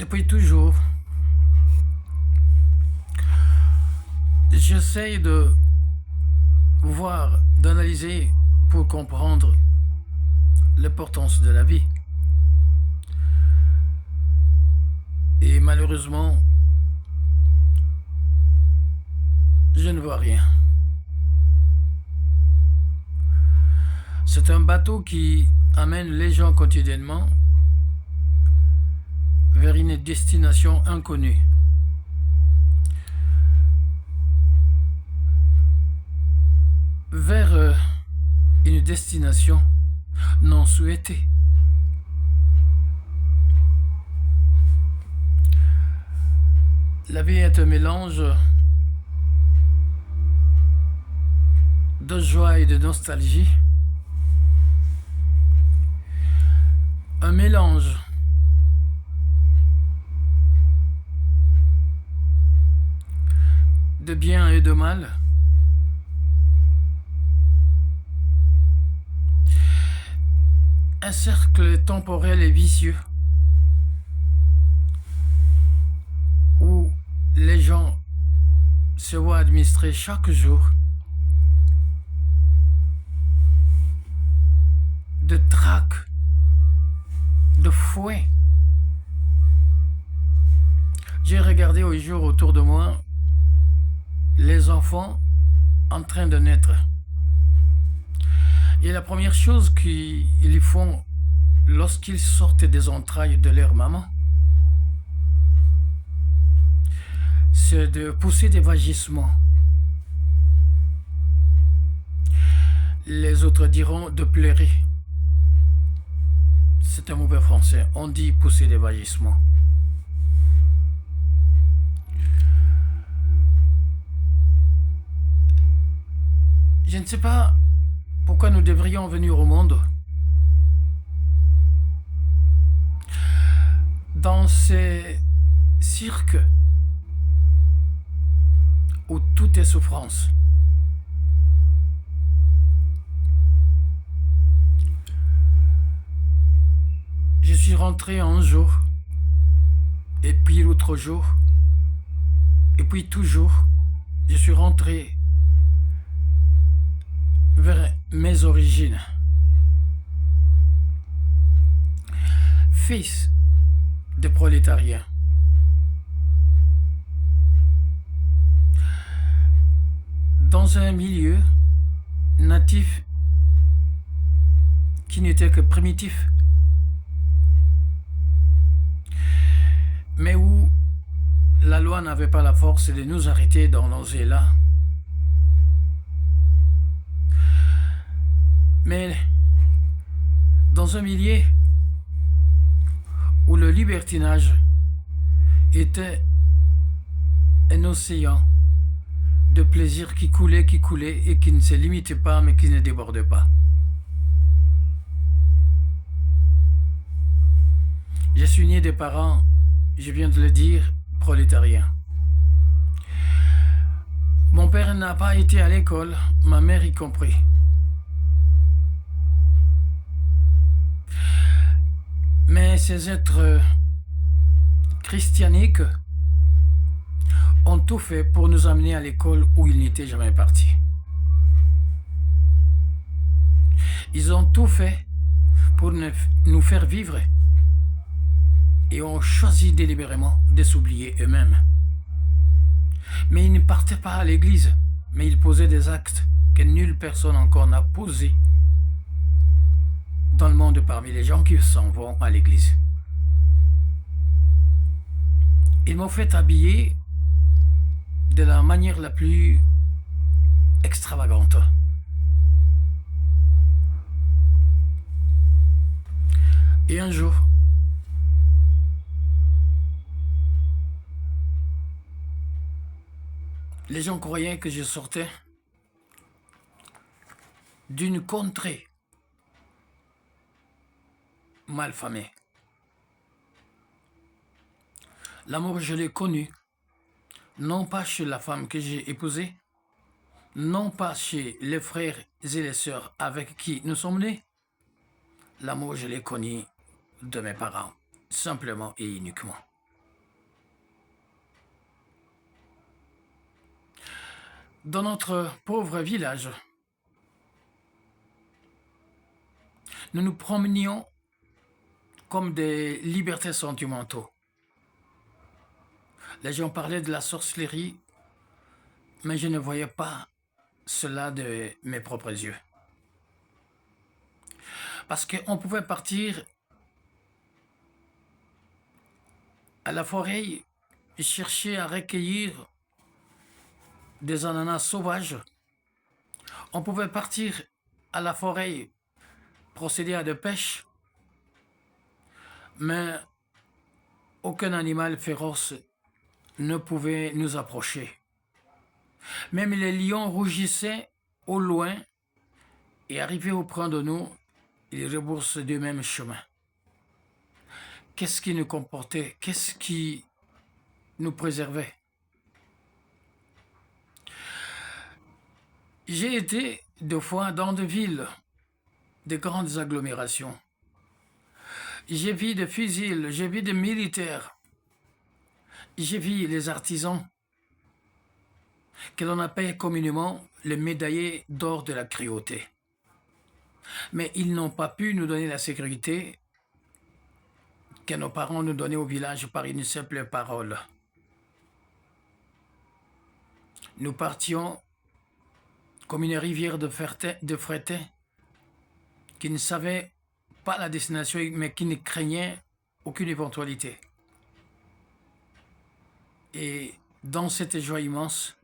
Depuis toujours, j'essaye de voir, d'analyser pour comprendre l'importance de la vie. Et malheureusement, je ne vois rien. C'est un bateau qui amène les gens quotidiennement vers une destination inconnue. Vers une destination non souhaitée. La vie est un mélange de joie et de nostalgie. Un mélange de bien et de mal. Un cercle temporel et vicieux où les gens se voient administrer chaque jour de trac, de fouet. J'ai regardé au jour autour de moi les enfants en train de naître. Et la première chose qu'ils font lorsqu'ils sortent des entrailles de leur maman, c'est de pousser des vagissements. Les autres diront de pleurer. C'est un mauvais français. On dit pousser des vagissements. Je ne sais pas pourquoi nous devrions venir au monde. Dans ces cirques où tout est souffrance. Je suis rentré un jour, et puis l'autre jour, et puis toujours, je suis rentré vers mes origines. Fils de prolétariat. Dans un milieu natif qui n'était que primitif, mais où la loi n'avait pas la force de nous arrêter dans nos élans. Mais dans un milieu où le libertinage était un océan de plaisir qui coulait et qui ne se limitait pas mais qui ne débordait pas. Je suis né des parents, je viens de le dire, prolétariens. Mon père n'a pas été à l'école, ma mère y compris. Mais ces êtres christianiques ont tout fait pour nous amener à l'école où ils n'étaient jamais partis. Ils ont tout fait pour nous faire vivre et ont choisi délibérément de s'oublier eux-mêmes. Mais ils ne partaient pas à l'église, mais ils posaient des actes que nulle personne encore n'a posés dans le monde parmi les gens qui s'en vont à l'église. Ils m'ont fait habiller de la manière la plus extravagante. Et un jour, les gens croyaient que je sortais d'une contrée malfamée. L'amour, je l'ai connu, non pas chez la femme que j'ai épousée, non pas chez les frères et les sœurs avec qui nous sommes nés. L'amour, je l'ai connu de mes parents, simplement et uniquement. Dans notre pauvre village, nous nous promenions comme des libertés sentimentaux. Les gens parlaient de la sorcellerie, mais je ne voyais pas cela de mes propres yeux. Parce qu'on pouvait partir à la forêt et chercher à recueillir des ananas sauvages. On pouvait partir à la forêt, procéder à de pêche, mais aucun animal féroce ne pouvait nous approcher. Même les lions rougissaient au loin et arrivaient auprès de nous, ils rebroussent du même chemin. Qu'est-ce qui nous comportait? Qu'est-ce qui nous préservait? J'ai été deux fois dans des villes, de grandes agglomérations. J'ai vu des fusils, j'ai vu des militaires, j'ai vu les artisans que l'on appelle communément les médaillés d'or de la cruauté. Mais ils n'ont pas pu nous donner la sécurité que nos parents nous donnaient au village par une simple parole. Nous partions comme une rivière de frété qui ne savait pas la destination, mais qui ne craignait aucune éventualité. Et dans cette joie immense,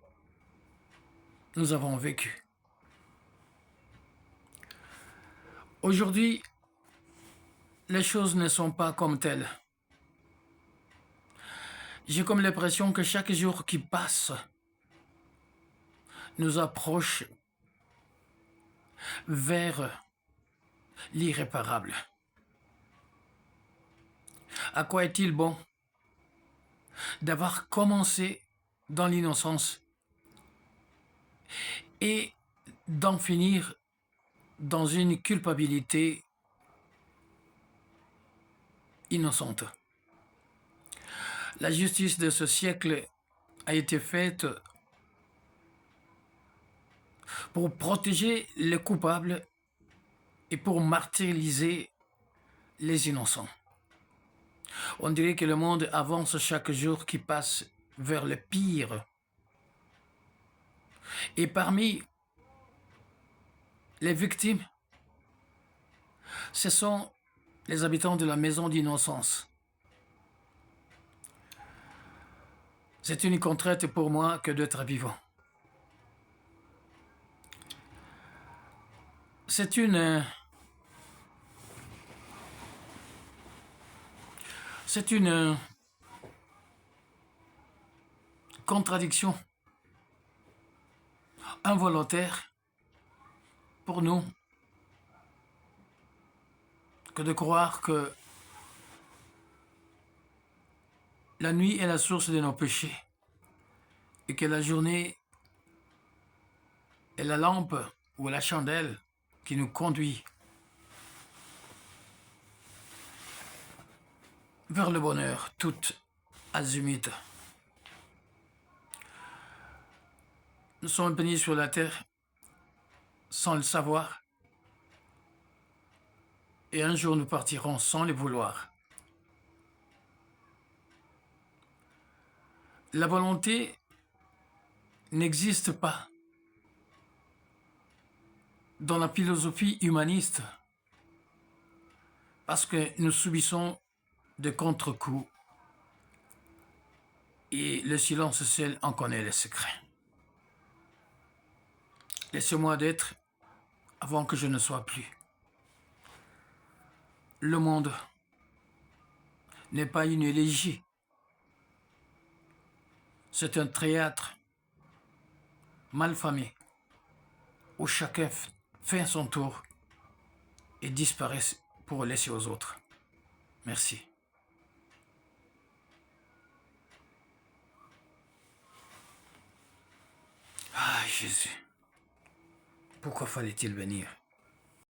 nous avons vécu. Aujourd'hui, les choses ne sont pas comme telles. J'ai comme l'impression que chaque jour qui passe nous approche vers l'irréparable. À quoi est-il bon d'avoir commencé dans l'innocence et d'en finir dans une culpabilité innocente? La justice de ce siècle a été faite pour protéger les coupables et pour martyriser les innocents. On dirait que le monde avance chaque jour qui passe vers le pire. Et parmi les victimes, ce sont les habitants de la maison d'innocence. C'est une contrainte pour moi que d'être vivant. C'est une contradiction involontaire pour nous que de croire que la nuit est la source de nos péchés et que la journée est la lampe ou la chandelle qui nous conduit vers le bonheur, tout azimut. Nous sommes bénis sur la terre sans le savoir, et un jour nous partirons sans le vouloir. La volonté n'existe pas dans la philosophie humaniste parce que nous subissons de contre-coups et le silence seul en connaît les secrets. Laissez-moi d'être avant que je ne sois plus. Le monde n'est pas une élégie. C'est un théâtre malfamé où chacun fait son tour et disparaît pour laisser aux autres. Merci. Ah, Jésus, pourquoi fallait-il venir?